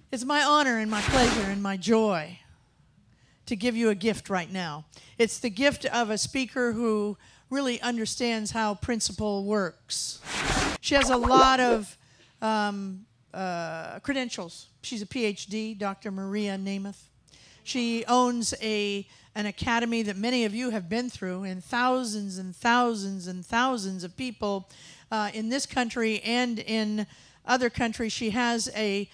It's my honor and my pleasure and my joy to give you a gift right now. It's the gift of a speaker who really understands how principle works. She has a lot of credentials. She's a PhD, Dr. Maria Nemeth. She owns an academy that many of you have been through, and thousands and thousands and thousands of people in this country and in other countries. She has an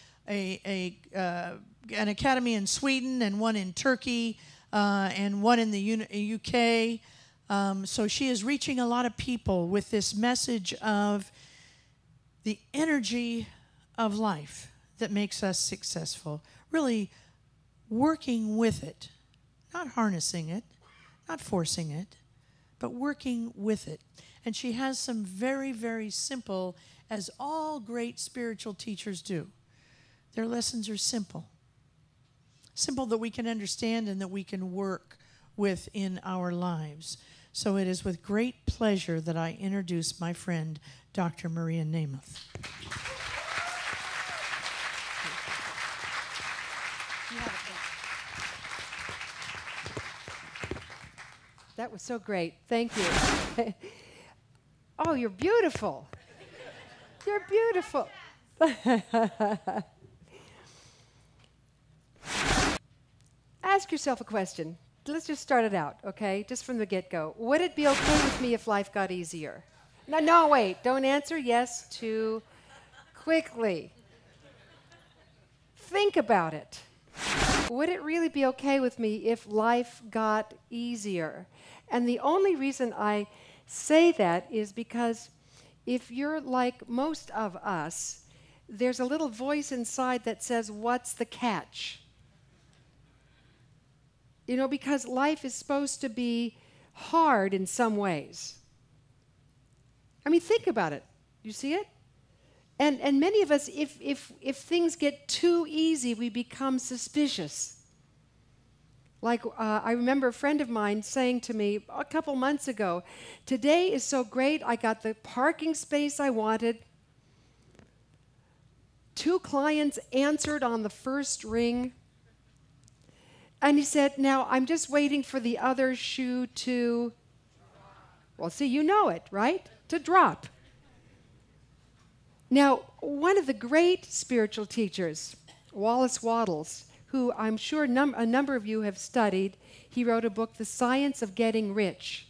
academy in Sweden and one in Turkey and one in the UK. So she is reaching a lot of people with this message of the energy of life that makes us successful, really working with it, not harnessing it, not forcing it, but working with it. And she has some very, very simple, as all great spiritual teachers do. Their lessons are simple. Simple that we can understand and that we can work with in our lives. So it is with great pleasure that I introduce my friend, Dr. Maria Nemeth. That was so great. Thank you. Oh, you're beautiful. You're beautiful. Ask yourself a question. Let's just start it out, okay? Just from the get-go. Would it be okay with me if life got easier? No, wait. Don't answer yes too quickly. Think about it. Would it really be okay with me if life got easier? And the only reason I say that is because if you're like most of us, there's a little voice inside that says, what's the catch? You know, because life is supposed to be hard in some ways. I mean, think about it. You see it? And many of us, if things get too easy, we become suspicious. Like I remember a friend of mine saying to me a couple months ago, today is so great, I got the parking space I wanted. 2 clients answered on the first ring. And he said, now I'm just waiting for the other shoe to, well, see, you know it, right? To drop. Now, one of the great spiritual teachers, Wallace Wattles, who I'm sure a number of you have studied, he wrote a book, The Science of Getting Rich.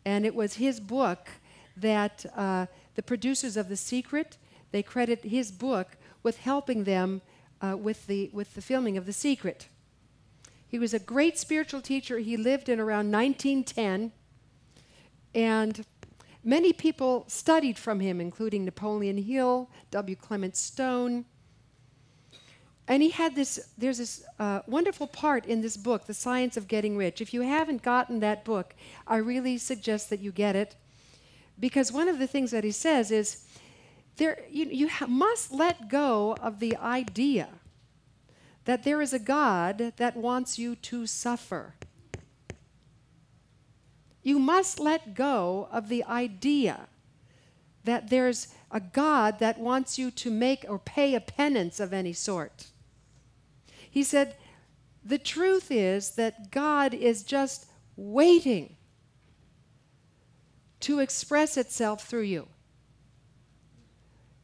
And it was his book that the producers of The Secret, they credit his book with helping them with the filming of The Secret. He was a great spiritual teacher. He lived in around 1910, and many people studied from him, including Napoleon Hill, W. Clement Stone. And he had there's this wonderful part in this book, The Science of Getting Rich. If you haven't gotten that book, I really suggest that you get it, because one of the things that he says is, you must let go of the idea that there is a God that wants you to suffer. You must let go of the idea that there's a God that wants you to make or pay a penance of any sort. He said, the truth is that God is just waiting to express itself through you.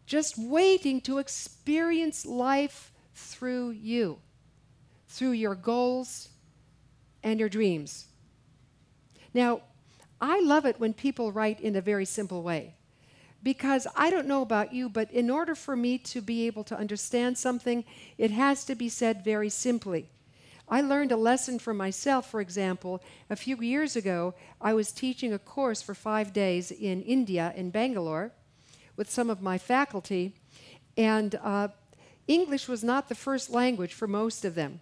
Just waiting to experience life through you, through your goals and your dreams. Now, I love it when people write in a very simple way, because I don't know about you, but in order for me to be able to understand something, it has to be said very simply. I learned a lesson for myself, for example. A few years ago, I was teaching a course for 5 days in India, in Bangalore, with some of my faculty, and English was not the first language for most of them.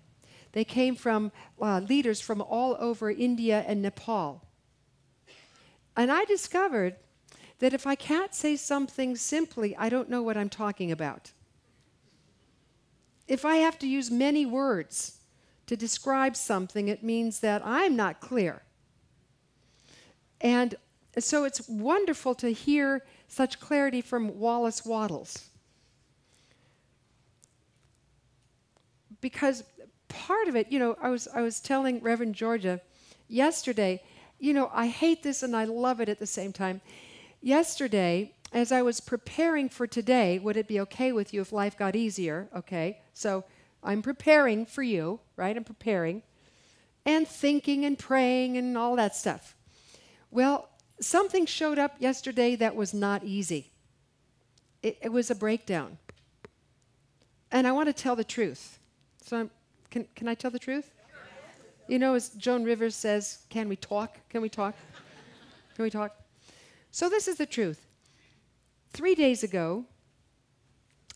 They came from leaders from all over India and Nepal. And I discovered that if I can't say something simply, I don't know what I'm talking about. If I have to use many words to describe something, it means that I'm not clear. And so it's wonderful to hear such clarity from Wallace Wattles. because part of it, I was telling Reverend Georgia yesterday, I hate this and I love it at the same time. Yesterday, as I was preparing for today, would it be okay with you if life got easier? Okay, so I'm preparing for you, right? I'm preparing and thinking and praying and all that stuff. Well, something showed up yesterday that was not easy. It was a breakdown. And I want to tell the truth. So can I tell the truth? As Joan Rivers says, can we talk? Can we talk? Can we talk? So this is the truth. 3 days ago,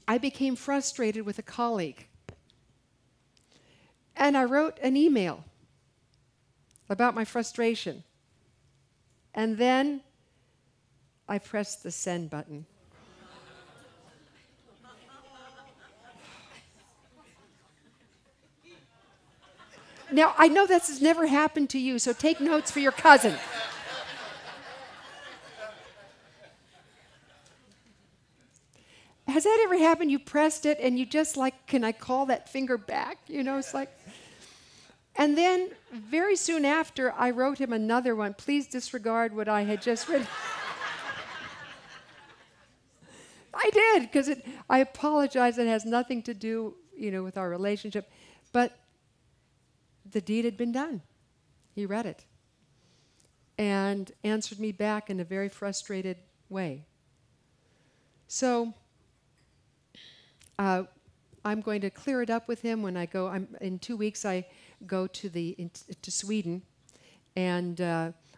I became frustrated with a colleague. And I wrote an email about my frustration. And then I pressed the send button. Now, I know this has never happened to you, so take notes for your cousin. Has that ever happened? You pressed it and you just like, can I call that finger back? It's like. And then very soon after, I wrote him another one. Please disregard what I had just written. I did, because I apologize. It has nothing to do, with our relationship. But the deed had been done. He read it and answered me back in a very frustrated way. So I'm going to clear it up with him when I go. In 2 weeks, I go to Sweden, and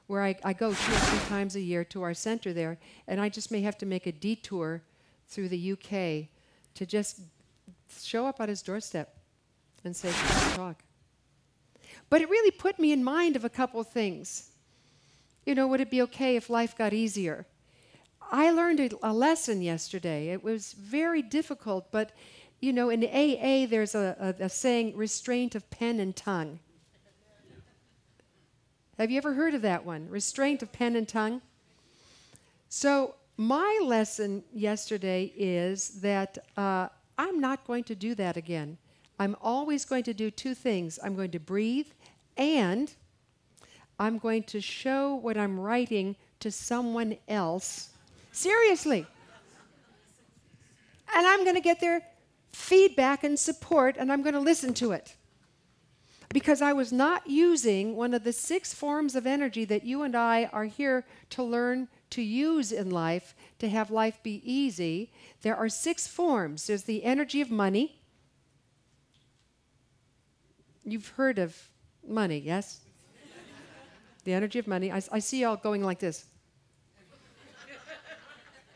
where I go 2 or 3 times a year to our center there, and I just may have to make a detour through the UK to just show up at his doorstep and say, "Can we talk?" But it really put me in mind of a couple of things. Would it be okay if life got easier? I learned a lesson yesterday. It was very difficult, but in AA there's a saying, restraint of pen and tongue. Have you ever heard of that one? Restraint of pen and tongue? So my lesson yesterday is that I'm not going to do that again. I'm always going to do 2 things. I'm going to breathe, and I'm going to show what I'm writing to someone else. Seriously. And I'm going to get their feedback and support, and I'm going to listen to it. Because I was not using one of the 6 forms of energy that you and I are here to learn to use in life, to have life be easy. There are 6 forms. There's the energy of money. You've heard of money, yes? The energy of money. I see y'all going like this.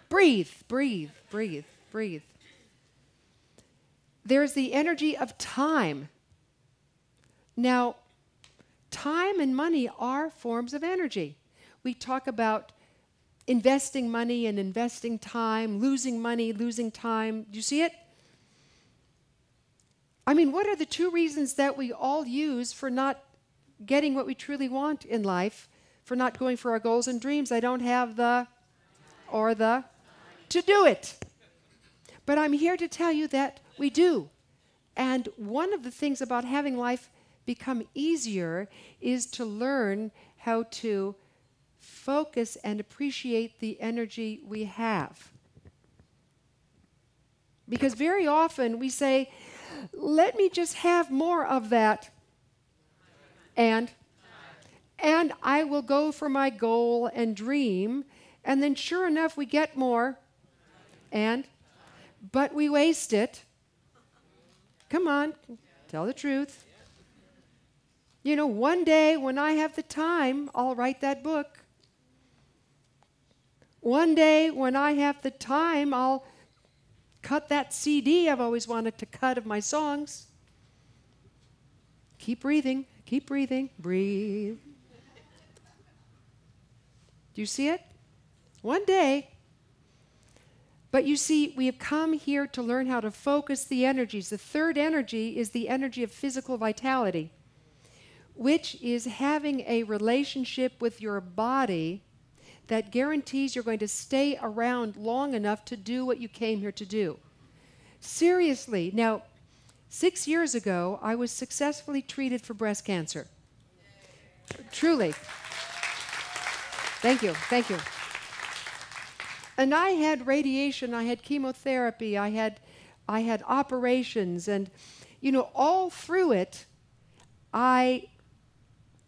Breathe, breathe, breathe, breathe. There's the energy of time. Now, time and money are forms of energy. We talk about investing money and investing time, losing money, losing time. Do you see it? I mean, what are the 2 reasons that we all use for not getting what we truly want in life, for not going for our goals and dreams? I don't have the to do it. But I'm here to tell you that we do. And one of the things about having life become easier is to learn how to focus and appreciate the energy we have. Because very often we say, let me just have more of that. And I will go for my goal and dream. And then sure enough, we get more. But we waste it. Come on, tell the truth. One day when I have the time, I'll write that book. One day when I have the time, I'll cut that CD I've always wanted to cut of my songs. Keep breathing, breathe. Do you see it? One day. But you see, we have come here to learn how to focus the energies. The 3rd energy is the energy of physical vitality, which is having a relationship with your body that guarantees you're going to stay around long enough to do what you came here to do. Seriously. Now, 6 years ago, I was successfully treated for breast cancer. Truly. Thank you, thank you. And I had radiation, I had chemotherapy, I had operations, and all through it, I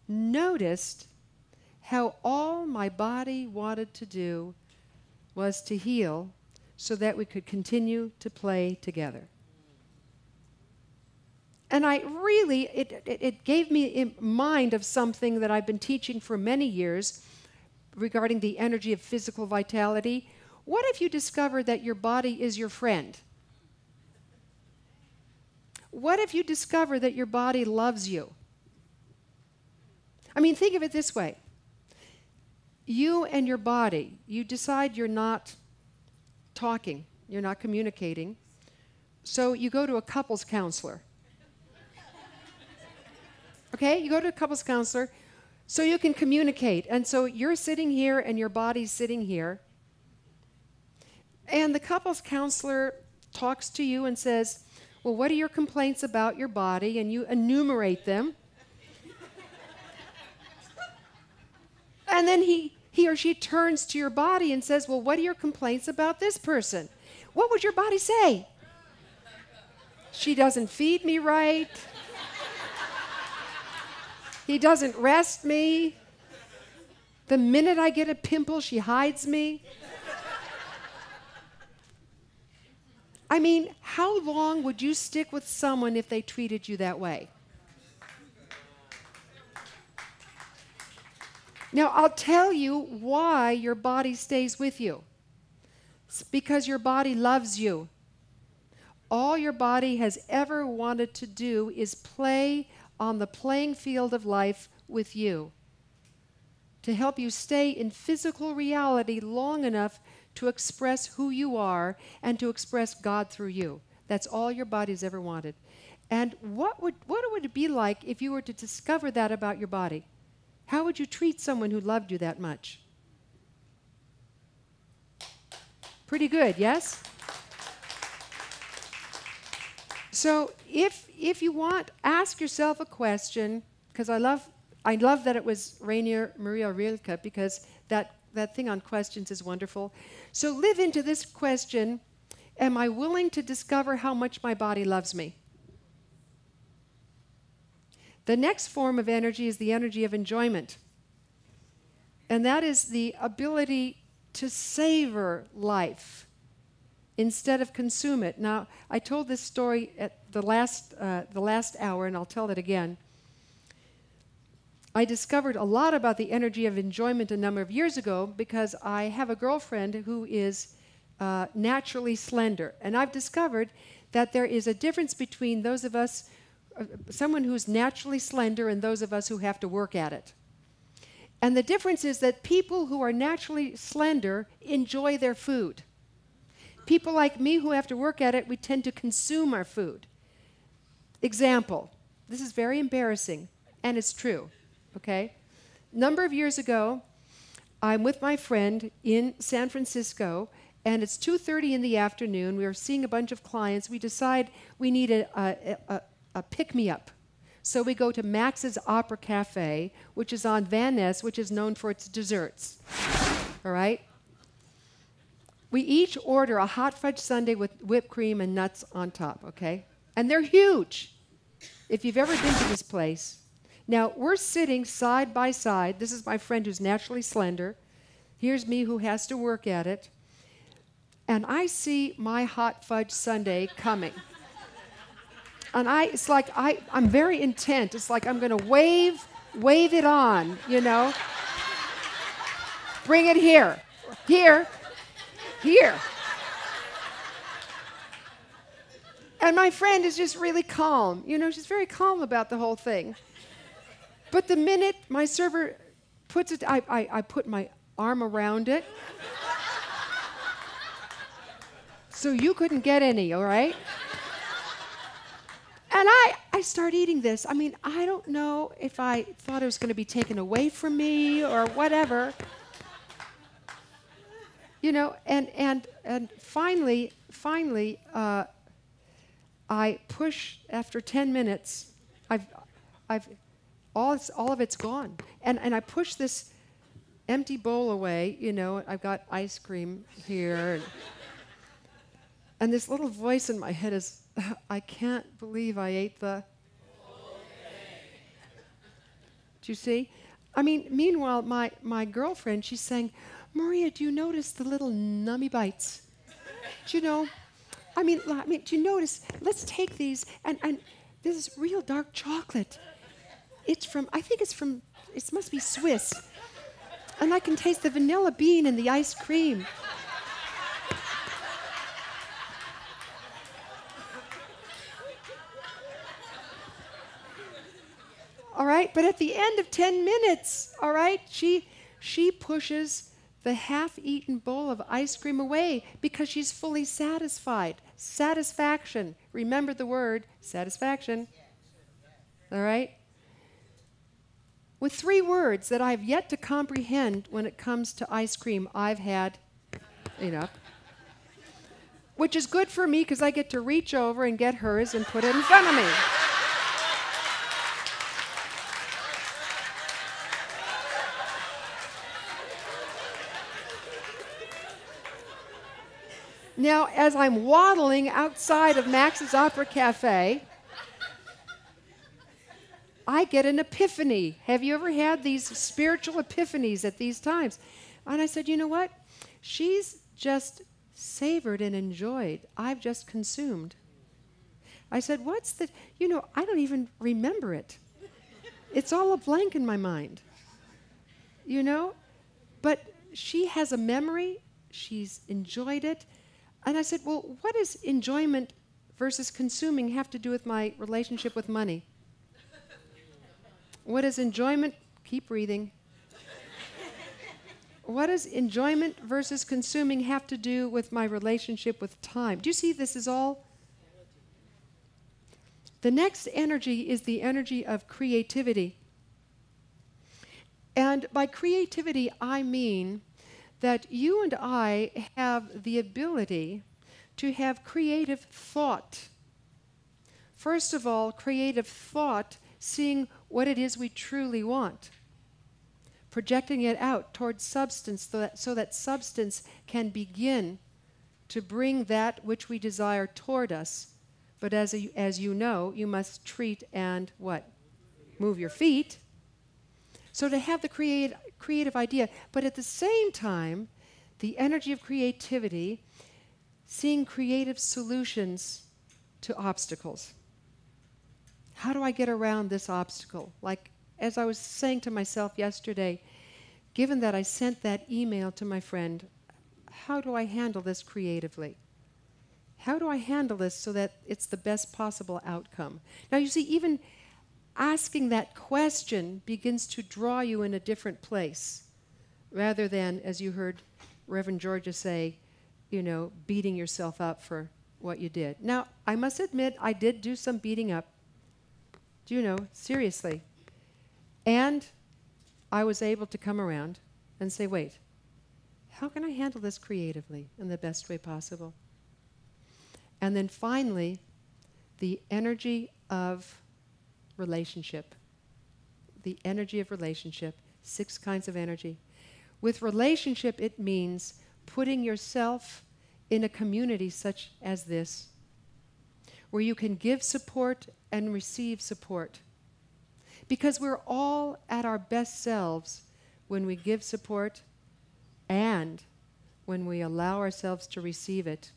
noticed how all my body wanted to do was to heal so that we could continue to play together. And it gave me in mind of something that I've been teaching for many years regarding the energy of physical vitality. What if you discover that your body is your friend? What if you discover that your body loves you? I mean, think of it this way. You and your body, you decide you're not talking, you're not communicating, so you go to a couples counselor. Okay, you go to a couples counselor so you can communicate. And so you're sitting here and your body's sitting here. And the couples counselor talks to you and says, well, what are your complaints about your body? And you enumerate them. And then he or she turns to your body and says, well, what are your complaints about this person? What would your body say? She doesn't feed me right. He doesn't rest me. The minute I get a pimple, she hides me. I mean, how long would you stick with someone if they treated you that way? Now, I'll tell you why your body stays with you. It's because your body loves you. All your body has ever wanted to do is play on the playing field of life with you, to help you stay in physical reality long enough to express who you are and to express God through you. That's all your body's ever wanted. And what would it be like if you were to discover that about your body? How would you treat someone who loved you that much? Pretty good, yes? So if you want, ask yourself a question, because I love that it was Rainier Maria Rilke, because that thing on questions is wonderful. So live into this question, am I willing to discover how much my body loves me? The next form of energy is the energy of enjoyment. And that is the ability to savor life instead of consume it. Now, I told this story at the last hour, and I'll tell it again. I discovered a lot about the energy of enjoyment a number of years ago because I have a girlfriend who is naturally slender. And I've discovered that there is a difference between those of us, someone who's naturally slender, and those of us who have to work at it. And the difference is that people who are naturally slender enjoy their food. People like me who have to work at it, we tend to consume our food. Example, this is very embarrassing, and it's true, okay? A number of years ago, I'm with my friend in San Francisco, and it's 2:30 in the afternoon. We are seeing a bunch of clients. We decide we need a pick-me-up. So we go to Max's Opera Cafe, which is on Van Ness, which is known for its desserts, all right? We each order a hot fudge sundae with whipped cream and nuts on top, okay? And they're huge, if you've ever been to this place. Now, we're sitting side by side. This is my friend who's naturally slender. Here's me who has to work at it. And I see my hot fudge sundae coming. And it's like I'm very intent. It's like I'm going to wave it on, you know? Bring it here. Here. And my friend is just really calm. You know, she's very calm about the whole thing. But the minute my server puts it, I put my arm around it. So you couldn't get any, all right? And I start eating this. I mean, I don't know if I thought it was going to be taken away from me or whatever. You know, and finally, I push after 10 minutes. I've all of it's gone. And I push this empty bowl away, you know, I've got ice cream here. And this little voice in my head is, I can't believe I ate the... Do you see? I mean, meanwhile, my girlfriend, she's saying, Maria, do you notice the little nummy bites? Do you know? I mean, do you notice? Let's take these, and this is real dark chocolate. It's from, I think it's from, it must be Swiss. And I can taste the vanilla bean in the ice cream. All right, but at the end of 10 minutes, all right, she pushes the half-eaten bowl of ice cream away because she's fully satisfied. Satisfaction. Remember the word, satisfaction. All right? With 3 words that I've yet to comprehend when it comes to ice cream, I've had enough. Which is good for me because I get to reach over and get hers and put it in front of me. Now, as I'm waddling outside of Max's Opera Cafe, I get an epiphany. Have you ever had these spiritual epiphanies at these times? And I said, you know what? She's just savored and enjoyed. I've just consumed. I said, what's the, you know, I don't even remember it. It's all a blank in my mind. You know? But she has a memory. She's enjoyed it. And I said, well, what does enjoyment versus consuming have to do with my relationship with money? What does enjoyment, keep breathing. What does enjoyment versus consuming have to do with my relationship with time? Do you see this is all? The next energy is the energy of creativity. And by creativity, I mean that you and I have the ability to have creative thought. First of all, creative thought, seeing what it is we truly want, projecting it out towards substance so that substance can begin to bring that which we desire toward us. But as you know, you must treat and what? Move your feet. So to have the creative idea, but at the same time, the energy of creativity, seeing creative solutions to obstacles. How do I get around this obstacle? Like, as I was saying to myself yesterday, given that I sent that email to my friend, how do I handle this creatively? How do I handle this so that it's the best possible outcome? Now, you see, even asking that question begins to draw you in a different place, rather than, as you heard Reverend Georgia say, you know, beating yourself up for what you did. Now, I must admit, I did do some beating up. Do you know, seriously. And I was able to come around and say, wait, how can I handle this creatively in the best way possible? And then finally, the energy of relationship. The energy of relationship. 6 kinds of energy. With relationship, it means putting yourself in a community such as this, where you can give support and receive support. Because we're all at our best selves when we give support and when we allow ourselves to receive it.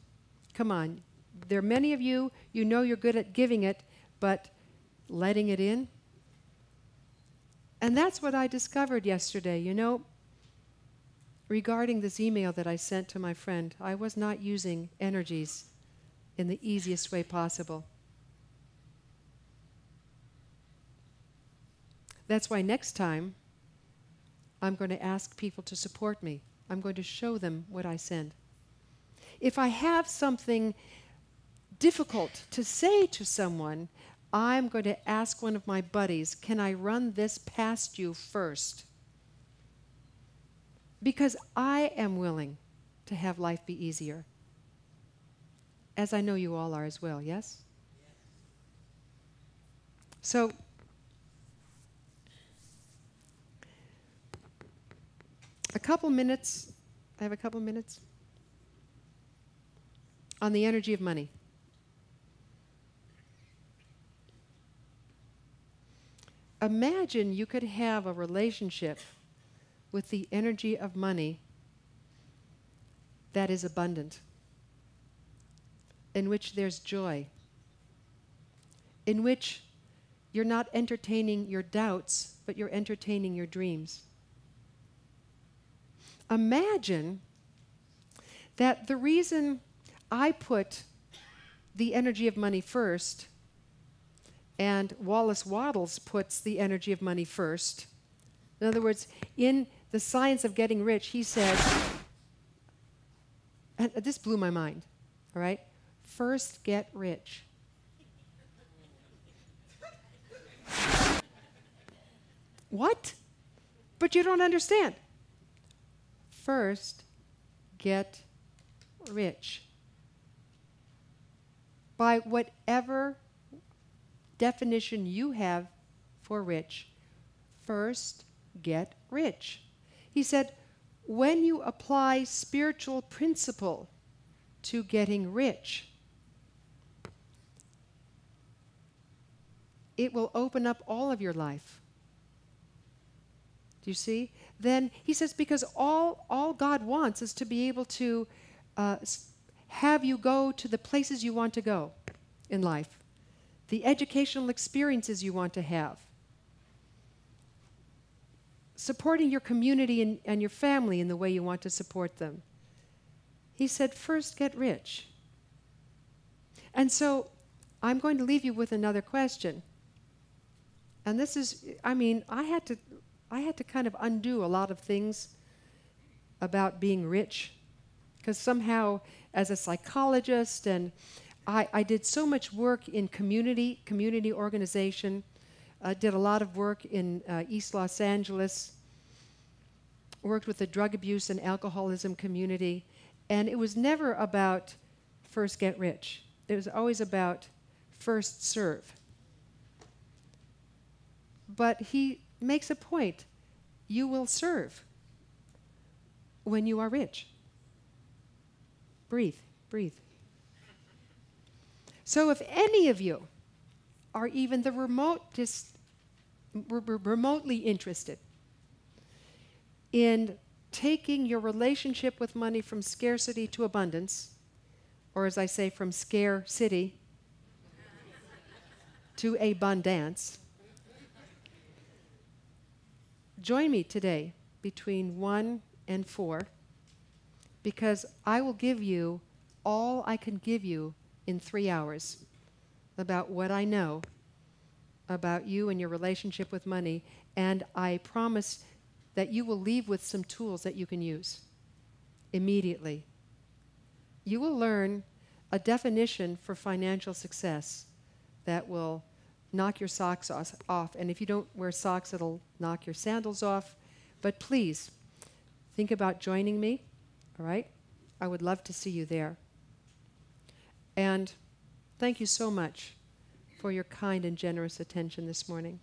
Come on, there are many of you, you know you're good at giving it, but letting it in? And that's what I discovered yesterday. You know, regarding this email that I sent to my friend, I was not using energies in the easiest way possible. That's why next time I'm going to ask people to support me. I'm going to show them what I send. If I have something difficult to say to someone, I'm going to ask one of my buddies, can I run this past you first? Because I am willing to have life be easier. As I know you all are as well, yes? So a couple minutes, I have a couple minutes, on the energy of money. Imagine you could have a relationship with the energy of money that is abundant, in which there's joy, in which you're not entertaining your doubts, but you're entertaining your dreams. Imagine that the reason I put the energy of money first and Wallace Wattles puts the energy of money first. In other words, in The Science of Getting Rich, he says, and this blew my mind, all right? First, get rich. What? But you don't understand. First, get rich. By whatever definition you have for rich, first, get rich. He said, when you apply spiritual principle to getting rich, it will open up all of your life. Do you see? Then he says, because all God wants is to be able to have you go to the places you want to go in life, the educational experiences you want to have, supporting your community and your family in the way you want to support them. He said, first get rich. And so I'm going to leave you with another question. And this is, I mean, I had to kind of undo a lot of things about being rich, because somehow as a psychologist, and I did so much work in community organization, did a lot of work in East Los Angeles, worked with the drug abuse and alcoholism community, and it was never about first get rich. It was always about first serve. But he makes a point. You will serve when you are rich. Breathe, breathe. So if any of you are even the remotely interested in taking your relationship with money from scarcity to abundance, or as I say, from scare-city to abundance, join me today between 1 and 4, because I will give you all I can give you in 3 hours about what I know about you and your relationship with money, and I promise that you will leave with some tools that you can use immediately. You will learn a definition for financial success that will knock your socks off. And if you don't wear socks, it'll knock your sandals off. But please, think about joining me, all right? I would love to see you there. And thank you so much for your kind and generous attention this morning.